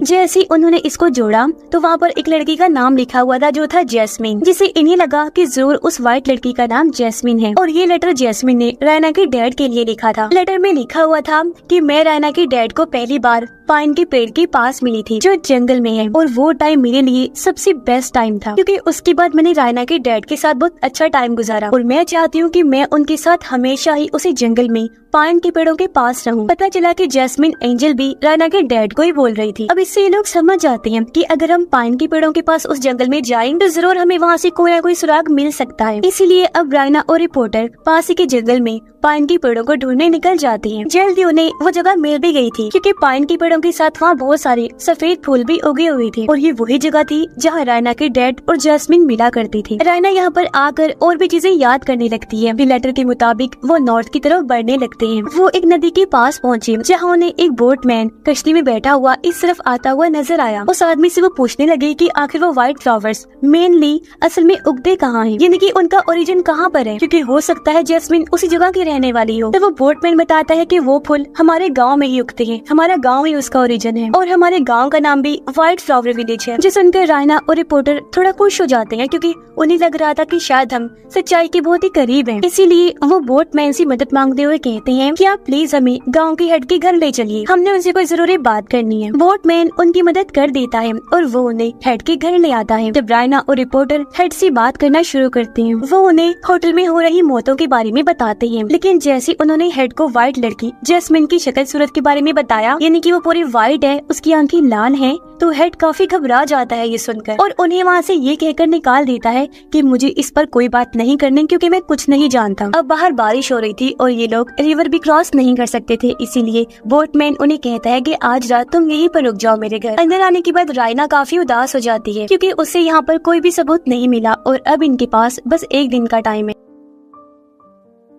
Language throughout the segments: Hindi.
जैसे ही उन्होंने इसको जोड़ा तो वहाँ पर एक लड़की का नाम लिखा हुआ था जो था जैस्मिन, जिसे इन्हें लगा कि जरूर उस व्हाइट लड़की का नाम जैस्मिन है। और ये लेटर जैस्मिन ने रायना के डैड के लिए लिखा था। लेटर में लिखा हुआ था कि मैं रायना के डैड को पहली बार पाइन के पेड़ के पास मिली थी जो जंगल में है, और वो टाइम मेरे लिए सबसे बेस्ट टाइम था क्योंकि उसके बाद मैंने रायना के डैड के साथ बहुत अच्छा टाइम गुजारा, और मैं चाहती हूँ कि मैं उनके साथ हमेशा ही उसी जंगल में पाइन के पेड़ों के पास रहूं। पता चला कि जैस्मिन एंजल भी रायना के डैड को ही बोल रही थी। अब इससे ये लोग समझ जाते हैं कि अगर हम पाइन के पेड़ों के पास उस जंगल में जाएं तो जरूर हमें वहाँ से कोई ना कोई सुराग मिल सकता है। इसीलिए अब रायना और रिपोर्टर पास ही के जंगल में पाइन के पेड़ों को ढूंढने निकल जाते हैं। जल्दी उन्हें वो जगह मिल भी गई थी क्योंकि पाइन के पेड़ों के साथ वहाँ बहुत सारे सफेद फूल भी उगे हुए थे, और ये वही जगह थी जहाँ रायना के डैड और जैस्मिन मिला करती थी। रायना यहाँ पर आकर और भी चीजें याद करने लगती है। लेटर के मुताबिक वो नॉर्थ की तरफ बढ़ने लगते हैं। वो एक नदी के पास पहुँचे जहाँ उन्हें एक बोटमैन कश्ती में बैठा हुआ इस तरफ आता हुआ नजर आया। उस आदमी से वो पूछने लगे कि आखिर वो व्हाइट फ्लावर्स मेनली असल में उगते कहाँ हैं, यानी कि उनका ओरिजिन कहाँ पर है, क्योंकि हो सकता है जैस्मिन उसी जगह की रहने वाली हो। तो वो बोटमैन बताता है कि वो फूल हमारे गांव में ही उगते हैं, हमारा गांव ही उसका ओरिजिन है, और हमारे गांव का नाम भी व्हाइट फ्लावर विलेज है। जिसे सुनकर रायना और रिपोर्टर थोड़ा खुश हो जाते हैं क्योंकि उन्हें लग रहा था कि शायद हम सच्चाई के बहुत ही करीब हैं। इसीलिए वो बोटमैन से मदद मांगते हुए कहते हैं कि आप प्लीज हमें गांव के हेड के घर ले चलिए, हमने उनसे कोई जरूरी बात करनी है। बोटमैन उनकी मदद कर देता है और वो उन्हें हेड के घर ले आता है। जब रायना और रिपोर्टर हेड से बात करना शुरू करते हैं, वो उन्हें होटल में हो रही मौतों के बारे में बताते हैं। लेकिन जैसे उन्होंने हेड को व्हाइट लड़की जैस्मिन की शक्ल सूरत के बारे में बताया, यानी कि वो पूरी व्हाइट है, उसकी आंखें लाल हैं, तो हेड काफी घबरा जाता है ये सुनकर, और उन्हें वहाँ से ये कहकर निकाल देता है कि मुझे इस पर कोई बात नहीं करनी क्योंकि मैं कुछ नहीं जानता। अब बाहर बारिश हो रही थी और ये लोग रिवर भी क्रॉस नहीं कर सकते थे, इसीलिए बोटमैन उन्हें कहता है कि आज रात तुम यहीं पर रुक जाओ मेरे घर। अंदर आने के बाद रायना काफी उदास हो जाती है क्योंकि उसे यहाँ पर कोई भी सबूत नहीं मिला और अब इनके पास बस एक दिन का टाइम है।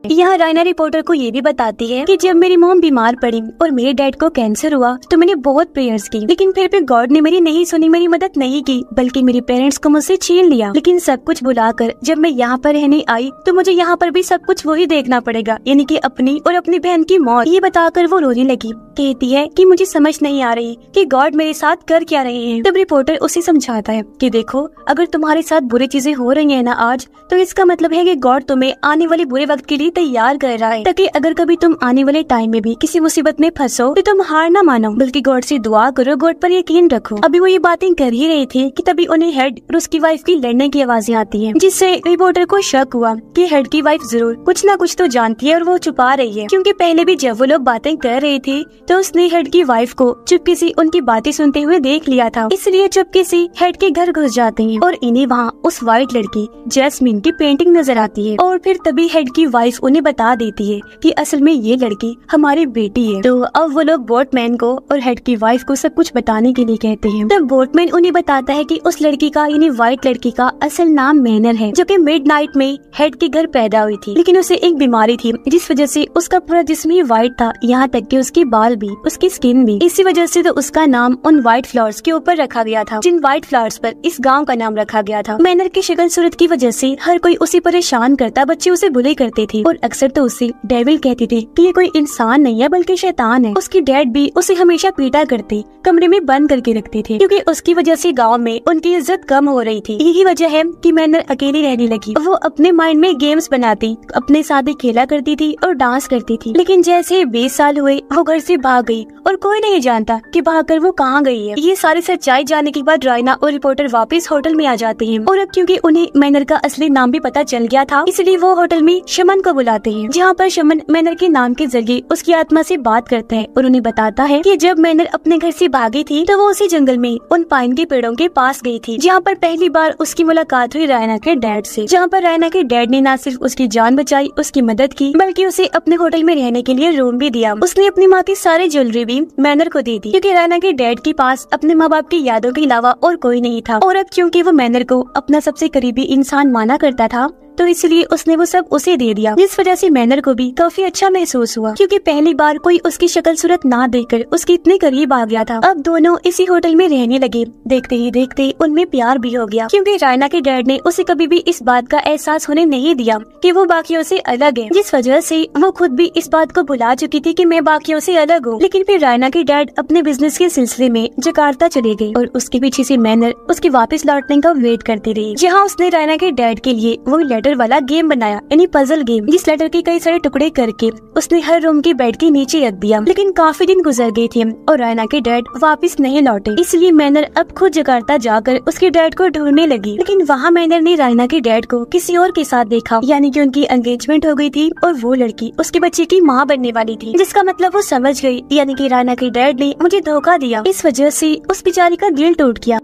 यहाँ रायना रिपोर्टर को ये भी बताती है कि जब मेरी मॉम बीमार पड़ी और मेरे डैड को कैंसर हुआ तो मैंने बहुत प्रेयर्स की, लेकिन फिर भी गॉड ने मेरी नहीं सुनी, मेरी मदद नहीं की, बल्कि मेरे पेरेंट्स को मुझसे छीन लिया। लेकिन सब कुछ भुलाकर जब मैं यहाँ पर रहने आई तो मुझे यहाँ पर भी सब कुछ वही देखना पड़ेगा, यानी कि अपनी और अपनी बहन की मौत। ये बताकर वो रोने लगी, कहती है कि मुझे समझ नहीं आ रही कि गॉड मेरे साथ कर क्या रहे हैं। तब रिपोर्टर उसे समझाता है कि देखो, अगर तुम्हारे साथ बुरी चीजें हो रही है ना आज, तो इसका मतलब है कि गॉड तुम्हें आने वाले बुरे वक्त के लिए तैयार कर रहा है, ताकि अगर कभी तुम आने वाले टाइम में भी किसी मुसीबत में फंसो तो तुम हार ना मानो, बल्कि गॉड से दुआ करो, गॉड पर यकीन रखो। अभी वो ये बातें कर ही रहे थे कि तभी उन्हें हेड और उसकी वाइफ की लड़ने की आवाजें आती हैं, जिससे रिपोर्टर को शक हुआ कि हेड की वाइफ जरूर कुछ ना कुछ तो जानती है और वो छुपा रही है, क्योंकि पहले भी जब वो लोग बातें कर रहे थे तो उसने हेड की वाइफ को चुपके से उनकी बातें सुनते हुए देख लिया था। इसलिए चुपके से हेड के घर घुस जाते हैं और इन्हें वहाँ उस व्हाइट लड़की जैस्मिन की पेंटिंग नजर आती है, और फिर तभी हेड की वाइफ उन्हें बता देती है कि असल में ये लड़की हमारी बेटी है। तो अब वो लोग बोटमैन को और हेड की वाइफ को सब कुछ बताने के लिए कहते हैं। तब बोटमैन उन्हें बताता है कि उस लड़की का यानी व्हाइट लड़की का असल नाम मैनर है, जो कि मिडनाइट में हेड के घर पैदा हुई थी, लेकिन उसे एक बीमारी थी जिस वजह से उसका पूरा जिस्म ही व्हाइट था, यहाँ तक कि उसके बाल भी, उसकी स्किन भी। इसी वजह से तो उसका नाम उन व्हाइट फ्लावर्स के ऊपर रखा गया था, जिन व्हाइट फ्लावर्स पर इस गाँव का नाम रखा गया था। मैनर की शक्ल सूरत की वजह से हर कोई उसे परेशान करता, बच्चे उसे बुले करते थे और अक्सर तो उसे डेविल कहते थे कि ये कोई इंसान नहीं है बल्कि शैतान है। उसकी डैड भी उसे हमेशा पीटा करते, कमरे में बंद करके रखते थे, क्योंकि उसकी वजह से गांव में उनकी इज्जत कम हो रही थी। यही वजह है कि मैनर अकेली रहने लगी। वो अपने माइंड में गेम्स बनाती, अपने साथ ही खेला करती थी और डांस करती थी। लेकिन जैसे 20 साल हुए वो घर से भाग गई और कोई नहीं जानता कि भागकर वो कहाँ गई है। ये सारी सच्चाई जानने के बाद रायना और रिपोर्टर वापस होटल में आ जाते हैं, और अब क्योंकि उन्हें मैनर का असली नाम भी पता चल गया था, इसलिए वो होटल में शमन को बुलाते हैं, जहाँ पर शमन मैनर के नाम के जरिए उसकी आत्मा से बात करता है और उन्हें बताता है कि जब मैनर अपने घर से भागी थी तो वो उसी जंगल में उन पाइन के पेड़ों के पास गई थी, जहाँ पर पहली बार उसकी मुलाकात हुई रायना के डैड से, जहाँ पर रायना के डैड ने न सिर्फ उसकी जान बचाई, उसकी मदद की, बल्कि उसे अपने होटल में रहने के लिए रूम भी दिया। उसने अपनी माँ की सारी ज्वेलरी भी मैनर को दे दी, क्योंकि रायना के डैड के पास अपने माँ बाप की यादों के अलावा और कोई नहीं था, और अब क्योंकि वो मैनर को अपना सबसे करीबी इंसान माना करता था, तो इसलिए उसने वो सब उसे दे दिया, जिस वजह से मैनर को भी काफी अच्छा महसूस हुआ, क्योंकि पहली बार कोई उसकी शक्ल सूरत ना देखकर उसके इतने करीब आ गया था। अब दोनों इसी होटल में रहने लगे। देखते ही देखते उनमें प्यार भी हो गया, क्योंकि रायना के डैड ने उसे कभी भी इस बात का एहसास होने नहीं दिया कि वो बाकियों से अलग है, जिस वजह से वो खुद भी इस बात को भुला चुकी थी कि मैं बाकियों से अलग हूँ। लेकिन फिर रायना के डैड अपने बिजनेस के सिलसिले में जकार्ता चले गए और उसके पीछे से मैनर उसके वापस लौटने का वेट करती रही, जहाँ उसने रायना के डैड के लिए वो लेटर वाला गेम बनाया, यानी पजल गेम, जिस लेटर के कई सारे टुकड़े करके उसने हर रूम के बेड के नीचे रख दिया। लेकिन काफी दिन गुजर गए थे और रायना के डैड वापस नहीं लौटे, इसलिए मैनर अब खुद जकार्ता जाकर उसके डैड को ढूंढने लगी। लेकिन वहाँ मैनर ने रायना के डैड को किसी और के साथ देखा, यानी कि उनकी एंगेजमेंट हो गई थी और वो लड़की उसके बच्चे की माँ बनने वाली थी, जिसका मतलब वो समझ गई, यानी कि रायना के डैड ने मुझे धोखा दिया। इस वजह से उस बेचारी का दिल टूट गया।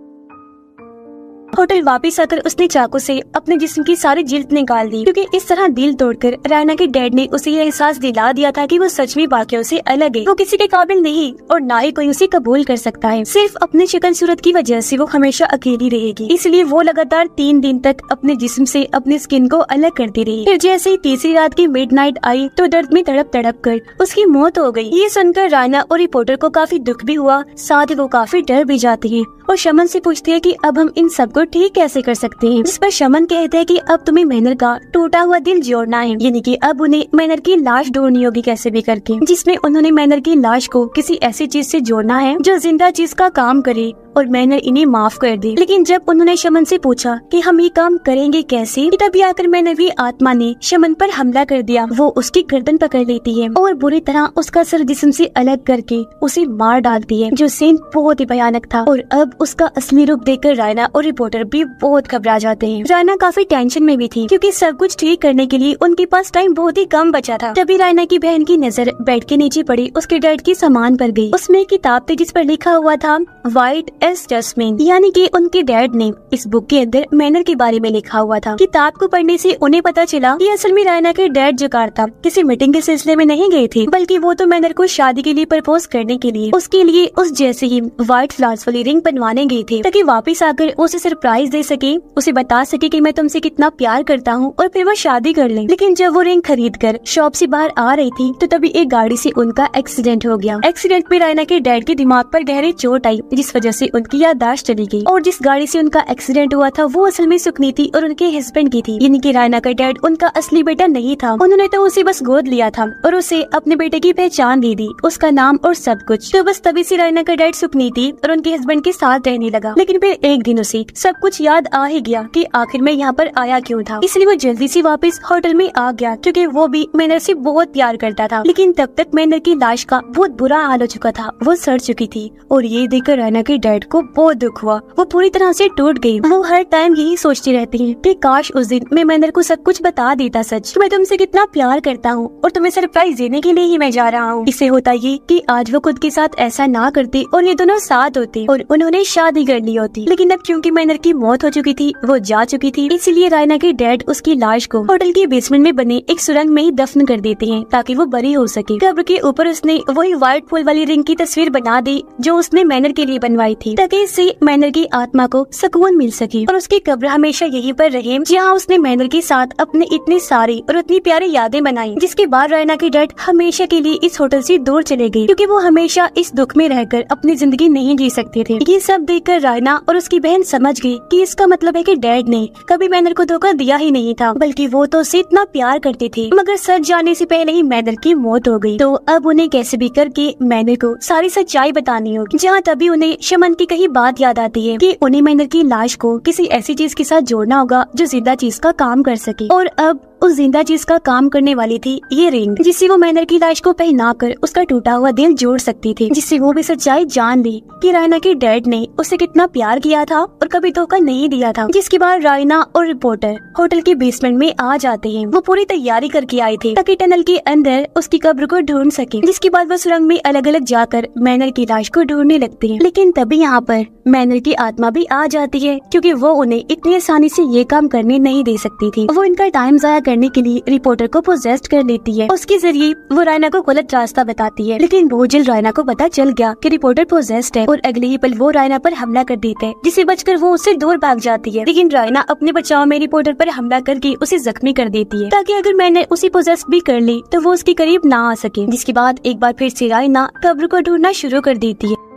होटल वापस आकर उसने चाकू से अपने जिस्म की सारी जिल्द निकाल दी, क्योंकि इस तरह दिल तोड़कर रायना के डैड ने उसे ये एहसास दिला दिया था कि वो सच में बाकियों से अलग है, वो किसी के काबिल नहीं और ना ही कोई उसे कबूल कर सकता है। सिर्फ अपनी शक्ल सूरत की वजह से वो हमेशा अकेली रहेगी, इसलिए वो लगातार 3 दिन तक अपने जिस्म से अपनी स्किन को अलग करती रही। फिर जैसे ही तीसरी रात की मिडनाइट आई तो दर्द में तड़प तड़प कर उसकी मौत हो गई। ये सुनकर रायना और रिपोर्टर को काफी दुख भी हुआ, साथ ही वो काफी डर भी जाती है और शमन से पूछती है कि अब हम इन सबको ठीक कैसे कर सकते हैं, जिस पर शमन कहते हैं कि अब तुम्हें मैनर का टूटा हुआ दिल जोड़ना है, यानी कि अब उन्हें मैनर की लाश ढूंढनी होगी कैसे भी करके, जिसमें उन्होंने मैनर की लाश को किसी ऐसी चीज से जोड़ना है जो जिंदा चीज का काम करे और मैनर इन्हें माफ कर दे। लेकिन जब उन्होंने शमन से पूछा कि हम ये काम करेंगे कैसे, तभी आकर मैनवी आत्मा ने शमन पर हमला कर दिया। वो उसकी गर्दन पकड़ लेती है और बुरी तरह उसका सर जिस्म से अलग करके उसे मार डालती है, जो सीन बहुत ही भयानक था। और अब उसका असली रूप देखकर रायना और रिपोर्टर भी बहुत घबरा जाते हैं। रायना काफी टेंशन में भी थी, क्योंकि सब कुछ ठीक करने के लिए उनके पास टाइम बहुत ही कम बचा था। तभी रायना की बहन की नजर बेड के नीचे पड़ी उसके डैड की सामान पर गई। उसमें एक किताब थी जिस पर लिखा हुआ था व्हाइट एस जैस्मीन, यानी कि उनके डैड ने इस बुक के अंदर मैनर के बारे में लिखा हुआ था। किताब को पढ़ने से उन्हें पता चला कि असल में रायना के डैड जकार्ता किसी मीटिंग के सिलसिले में नहीं गए थे, बल्कि वो तो मैनर को शादी के लिए प्रपोज करने के लिए उसके लिए उस जैसे ही व्हाइट फ्लावर्स वाली रिंग बनवाने गए थे, ताकि वापस आकर उसे सरप्राइज दे सके, उसे बता सके कि मैं तुमसे कितना प्यार करता हूँ और फिर वो शादी कर ले। लेकिन जब वो रिंग खरीद कर शॉप से बाहर आ रही थी तो तभी एक गाड़ी से उनका एक्सीडेंट हो गया। एक्सीडेंट में रायना के डैड के दिमाग पर गहरी चोट आई, जिस वजह से उनकी याददाश्त चली गई। और जिस गाड़ी से उनका एक्सीडेंट हुआ था वो असल में सुकनीति और उनके हस्बैंड की थी, यानी कि रायना का डैड उनका असली बेटा नहीं था। उन्होंने तो उसे बस गोद लिया था और उसे अपने बेटे की पहचान दे दी, उसका नाम और सब कुछ। तो बस तभी से रायना का डैड सुकनीति और उनके हस्बैंड के साथ रहने लगा। लेकिन फिर एक दिन उसे सब कुछ याद आ ही गया कि आखिर में यहाँ पर आया क्यों था, इसलिए वो जल्दी से वापस होटल में आ गया, क्योंकि वो भी मैनर से बहुत प्यार करता था। लेकिन तब तक मैनर की लाश का बहुत बुरा हाल हो चुका था, वो सड़ चुकी थी। और ये देखकर रायना के डैड को बहुत दुख हुआ, वो पूरी तरह से टूट गई। वो हर टाइम यही सोचती रहती है कि काश उस दिन मैं मैनर को सब कुछ बता देता, सच मैं तुमसे कितना प्यार करता हूँ और तुम्हें सरप्राइज देने के लिए ही मैं जा रहा हूँ। इससे होता ये कि आज वो खुद के साथ ऐसा ना करते और ये दोनों साथ होते और उन्होंने शादी कर ली होती। लेकिन अब क्योंकि मैनर की मौत हो चुकी थी, वो जा चुकी थी, इसलिए रायना के डैड उसकी लाश को होटल के बेसमेंट में बने एक सुरंग में ही दफन कर देते हैं, ताकि वो बरी हो सके। कब्र के ऊपर उसने वही व्हाइट फूल वाली रिंग की तस्वीर बना दी जो उसने मैनर के लिए बनवाई थी, ताकि इससे मैनर की आत्मा को सुकून मिल सके और उसकी कब्र हमेशा यहीं पर रहे, जहाँ उसने मैनर के साथ अपने इतनी सारी और इतनी प्यारी यादें बनाई। जिसके बाद रायना के डैड हमेशा के लिए इस होटल से दूर चले गए, क्योंकि वो हमेशा इस दुख में रहकर अपनी जिंदगी नहीं जी सकते थे। ये सब देखकर रायना और उसकी बहन समझ गई कि इसका मतलब है कि डैड ने कभी मैनर को धोखा दिया ही नहीं था, बल्कि वो तो उसे इतना प्यार करते थे। मगर सच जाने से पहले ही मैनर की मौत हो गई, तो अब उन्हें कैसे भी करके मैनर को सारी सच्चाई बतानी होगी। जहाँ तभी उन्हें शमन की कही बात याद आती है कि उन्हें मैनर की लाश को किसी ऐसी चीज के साथ जोड़ना होगा जो जिंदा चीज का काम कर सके। और अब उस जिंदा चीज का काम करने वाली थी ये रिंग, जिससे वो मैनर की लाश को पहनाकर उसका टूटा हुआ दिल जोड़ सकती थी, जिससे वो भी सच्चाई जान ली कि रायना के डैड ने उसे कितना प्यार किया था और कभी धोखा नहीं दिया था। जिसके बाद रायना और रिपोर्टर होटल के बेसमेंट में आ जाते हैं। वो पूरी तैयारी करके आए थे ताकि टनल के अंदर उसकी कब्र को ढूंढ सके। जिसके बाद वो सुरंग में अलग अलग जाकर मैनर की लाश को ढूंढने लगते हैं। लेकिन तभी यहाँ पर मैनर की आत्मा भी आ जाती है, क्योंकि वो उन्हें इतनी आसानी से ये काम करने नहीं दे सकती थी। वो इनका टाइम जाया करने के लिए रिपोर्टर को पोजेस्ट कर लेती है। उसके जरिए वो रायना को गलत रास्ता बताती है, लेकिन बहुत जल्द रायना को पता चल गया कि रिपोर्टर पोजेस्ड है और अगले ही पल वो रायना पर हमला कर देते हैं, जिसे बचकर वो उससे दूर भाग जाती है। लेकिन रायना अपने बचाव में रिपोर्टर पर हमला करके उसे जख्मी कर देती है, ताकि अगर मैंने उसे पोजेस्ट भी कर ली तो वो उसके करीब ना आ सके। जिसके बाद एक बार फिर से रायना कब्र को ढूंढना शुरू कर देती है।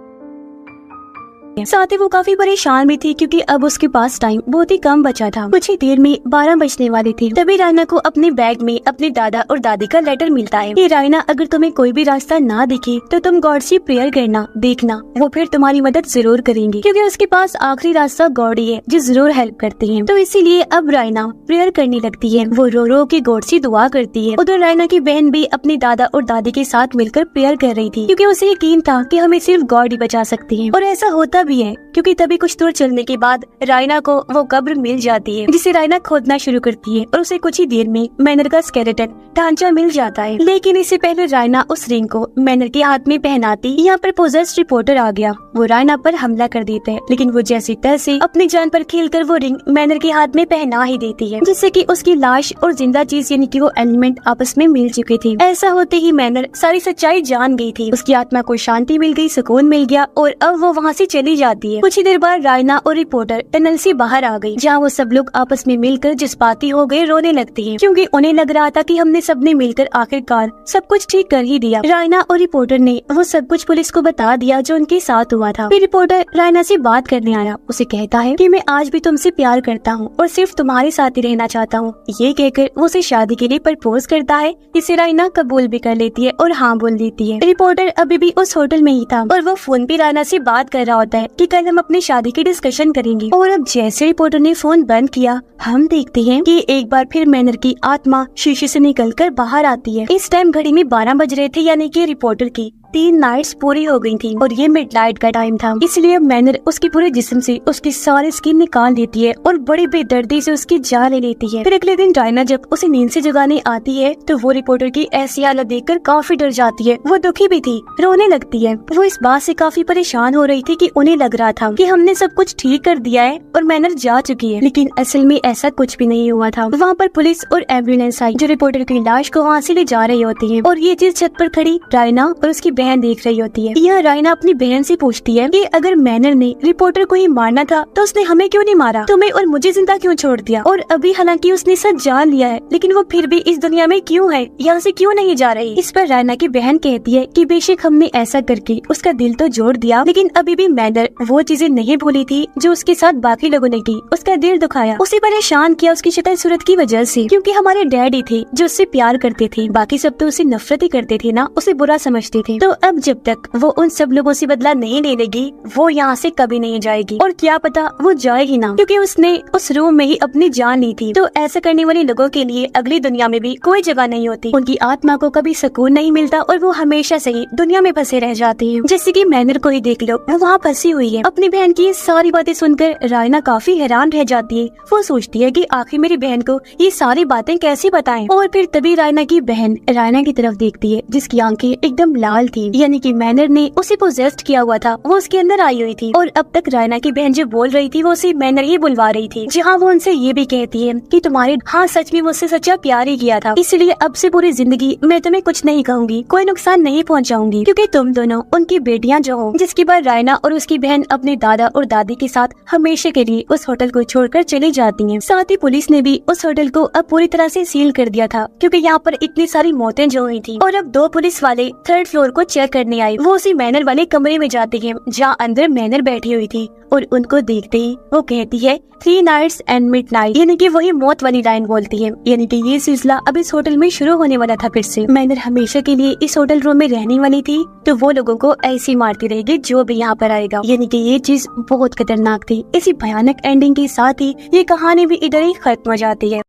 साथ ही वो काफी परेशान भी थी, क्योंकि अब उसके पास टाइम बहुत ही कम बचा था। कुछ ही देर में 12 बजने वाली थी। तभी रायना को अपने बैग में अपने दादा और दादी का लेटर मिलता है कि रायना, अगर तुम्हें कोई भी रास्ता ना दिखे तो तुम गॉड से प्रेयर करना, देखना वो फिर तुम्हारी मदद जरूर करेंगे, क्योंकि उसके पास आखिरी रास्ता गॉड ही है जो जरूर हेल्प करते हैं। तो इसीलिए अब रायना प्रेयर करने लगती है। वो रो रो के गॉड से दुआ करती है। उधर रायना की बहन भी अपने दादा और दादी के साथ मिलकर प्रेयर कर रही थी, क्योंकि उसे यकीन था कि हमें सिर्फ गॉड ही बचा सकते हैं। और ऐसा होता भी है, क्योंकि तभी कुछ दूर चलने के बाद रायना को वो कब्र मिल जाती है, जिसे रायना खोदना शुरू करती है और उसे कुछ ही देर में मैनर का स्केलेटन ढांचा मिल जाता है। लेकिन इससे पहले रायना उस रिंग को मैनर के हाथ में पहनाती, यहाँ पर पोजेस्ड रिपोर्टर आ गया। वो रायना पर हमला कर देता है, लेकिन वो जैसी तैसी अपनी जान पर खेलकर वो रिंग मैनर के हाथ में पहना ही देती है, जिससे कि उसकी लाश और जिंदा चीज यानी कि वो एलिमेंट आपस में मिल चुकी थी। ऐसा होते ही मैनर सारी सच्चाई जान गई थी। उसकी आत्मा को शांति मिल गई, सुकून मिल गया और अब वो वहाँ से चली जाती है। कुछ ही देर बाद रायना और रिपोर्टर टनल से बाहर आ गई, जहाँ वो सब लोग आपस में मिलकर जज्बाती हो गए, रोने लगते हैं, क्योंकि उन्हें लग रहा था कि हमने सबने मिलकर आखिरकार सब कुछ ठीक कर ही दिया। रायना और रिपोर्टर ने वो सब कुछ पुलिस को बता दिया जो उनके साथ हुआ था। फिर रिपोर्टर रायना से बात करने आया। उसे कहता है कि मैं आज भी तुमसे प्यार करता हूँ और सिर्फ तुम्हारे साथ ही रहना चाहता हूँ। ये कहकर वो उसे शादी के लिए प्रपोज करता है, जिसे रायना कबूल भी कर लेती है और हाँ बोल देती है। रिपोर्टर अभी भी उस होटल में ही था और वो फोन पे रायना से बात कर रहा होता है कि कल हम अपनी शादी की डिस्कशन करेंगे। और अब जैसे रिपोर्टर ने फोन बंद किया, हम देखते हैं कि एक बार फिर मैनर की आत्मा शीशे से निकलकर बाहर आती है। इस टाइम घड़ी में 12 बज रहे थे, यानी कि रिपोर्टर की 3 नाइट्स पूरी हो गई थी और ये मिडनाइट का टाइम था। इसलिए मैनर उसके पूरे जिस्म से उसकी सारी स्किन निकाल देती है और बड़ी बेदर्दी से उसकी जान ले लेती है। फिर अगले दिन रायना जब उसे नींद से जगाने आती है तो वो रिपोर्टर की ऐसी हालत देखकर काफी डर जाती है। वो दुखी भी थी, रोने लगती है। वो इस बात से काफी परेशान हो रही थी कि उन्हें लग रहा था कि हमने सब कुछ ठीक कर दिया है और मैनर जा चुकी है, लेकिन असल में ऐसा कुछ भी नहीं हुआ था। वहाँ पर पुलिस और एम्बुलेंस आई जो रिपोर्टर की लाश को वहाँ से ले जा रही होती है और ये चीज छत पर खड़ी रायना और उसकी बहन देख रही होती है। यह रायना अपनी बहन से पूछती है कि अगर मैनर ने रिपोर्टर को ही मारना था तो उसने हमें क्यों नहीं मारा, तुम्हें और मुझे जिंदा क्यों छोड़ दिया, और अभी हालांकि उसने सच जान लिया है लेकिन वो फिर भी इस दुनिया में क्यों है, यहाँ से क्यों नहीं जा रही। इस पर रायना की बहन कहती है कि बेशक हमने ऐसा करके उसका दिल तो जोड़ दिया, लेकिन अभी भी मैनर वो चीजें नहीं भूली थी जो उसके साथ बाकी लोगों ने की। उसका दिल दुखाया, उसे परेशान किया उसकी शक्ल सूरत की वजह से, क्योंकि हमारे डैडी थे जो उससे प्यार करते थे, बाकी सब तो उसे नफरत ही करते थे ना, उसे बुरा समझते थे। तो अब जब तक वो उन सब लोगों से बदला नहीं ले लेगी वो यहाँ से कभी नहीं जाएगी, और क्या पता वो जाएगी ना, क्योंकि उसने उस रूम में ही अपनी जान ली थी। तो ऐसा करने वाले लोगों के लिए अगली दुनिया में भी कोई जगह नहीं होती, उनकी आत्मा को कभी सुकून नहीं मिलता और वो हमेशा से ही दुनिया में फंसे रह जाते हैं। जैसे कि मैनर को ही देख लो, वो वहाँ फंसी हुई है। अपनी बहन की सारी बातें सुनकर रायना काफी हैरान रह जाती है। वो सोचती है कि आखिर मेरी बहन को ये सारी बातें कैसे बताएं। और फिर तभी रायना की बहन रायना की तरफ देखती है जिसकी आंखें एकदम लाल थी, यानी कि मैनर ने उसे पोजेस्ट किया हुआ था, वो उसके अंदर आई हुई थी। और अब तक रायना की बहन जो बोल रही थी वो उसे मैनर ही बुलवा रही थी, जहाँ वो उनसे ये भी कहती है कि तुम्हारे हाँ सच में मुझसे सच्चा प्यार ही किया था, इसलिए अब से पूरी जिंदगी मैं तुम्हें कुछ नहीं कहूंगी, कोई नुकसान नहीं पहुँचाऊंगी, क्योंकि तुम दोनों उनकी बेटियां जो हो। जिसके बाद रायना और उसकी बहन अपने दादा और दादी के साथ हमेशा के लिए उस होटल को छोड़कर चली जाती हैं। साथ ही पुलिस ने भी उस होटल को अब पूरी तरह से सील कर दिया था, क्योंकि यहाँ पर इतनी सारी मौतें जो हुई थी। और अब 2 पुलिस वाले 3rd फ्लोर को चेक करने आए। वो उसी मैनर वाले कमरे में जाते हैं जहाँ अंदर मैनर बैठी हुई थी, और उनको देखते ही वो कहती है 3 नाइट्स एंड मिडनाइट, यानी कि वही मौत वाली लाइन बोलती है, यानी कि ये सिलसिला अब इस होटल में शुरू होने वाला था। फिर से मैनर हमेशा के लिए इस होटल रूम में रहने वाली थी, तो वो लोगों को ऐसी मारती रहेगी जो भी यहाँ पर आएगा, यानी कि ये चीज बहुत खतरनाक थी। इसी भयानक एंडिंग के साथ ही ये कहानी भी इधर ही खत्म हो जाती है।